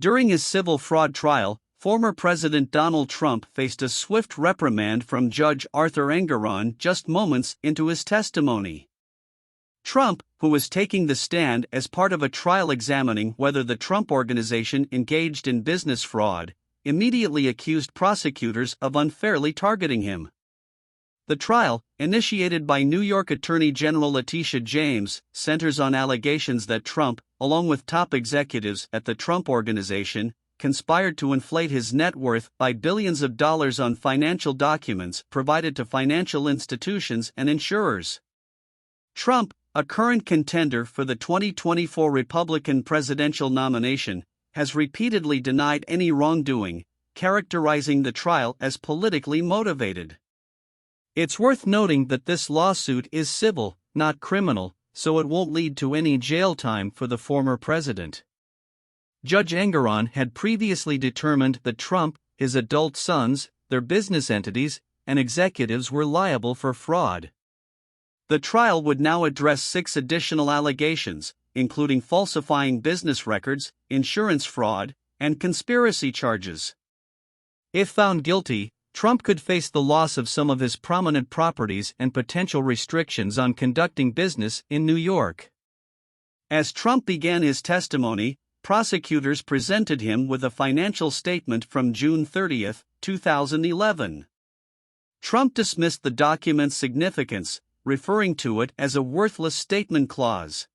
During his civil fraud trial, former President Donald Trump faced a swift reprimand from Judge Arthur Engoron just moments into his testimony. Trump, who was taking the stand as part of a trial examining whether the Trump Organization engaged in business fraud, immediately accused prosecutors of unfairly targeting him. The trial, initiated by New York Attorney General Letitia James, centers on allegations that Trump, along with top executives at the Trump Organization, conspired to inflate his net worth by billions of dollars on financial documents provided to financial institutions and insurers. Trump, a current contender for the 2024 Republican presidential nomination, has repeatedly denied any wrongdoing, characterizing the trial as politically motivated. It's worth noting that this lawsuit is civil, not criminal, so it won't lead to any jail time for the former president. Judge Engoron had previously determined that Trump, his adult sons, their business entities, and executives were liable for fraud. The trial would now address 6 additional allegations, including falsifying business records, insurance fraud, and conspiracy charges. If found guilty, Trump could face the loss of some of his prominent properties and potential restrictions on conducting business in New York. As Trump began his testimony, prosecutors presented him with a financial statement from June 30, 2011. Trump dismissed the document's significance, referring to it as a worthless statement clause.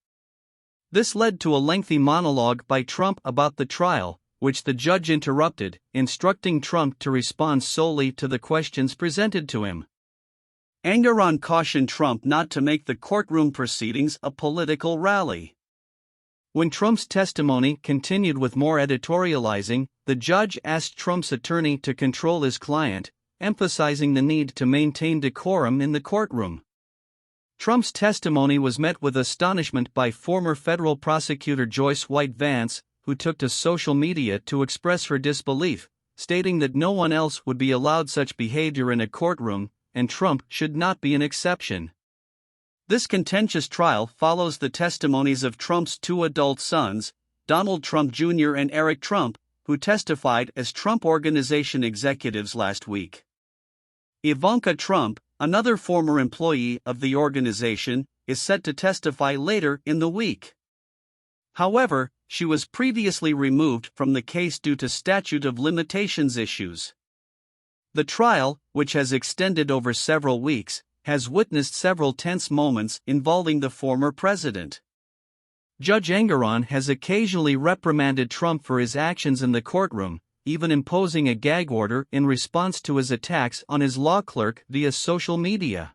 This led to a lengthy monologue by Trump about the trial, which the judge interrupted, instructing Trump to respond solely to the questions presented to him. Engoron cautioned Trump not to make the courtroom proceedings a political rally. When Trump's testimony continued with more editorializing, the judge asked Trump's attorney to control his client, emphasizing the need to maintain decorum in the courtroom. Trump's testimony was met with astonishment by former federal prosecutor Joyce White Vance, who took to social media to express her disbelief, stating that no one else would be allowed such behavior in a courtroom, and Trump should not be an exception. This contentious trial follows the testimonies of Trump's 2 adult sons, Donald Trump Jr. and Eric Trump, who testified as Trump Organization executives last week. Ivanka Trump, another former employee of the organization, is set to testify later in the week. However, she was previously removed from the case due to statute of limitations issues. The trial, which has extended over several weeks, has witnessed several tense moments involving the former president. Judge Engoron has occasionally reprimanded Trump for his actions in the courtroom, even imposing a gag order in response to his attacks on his law clerk via social media.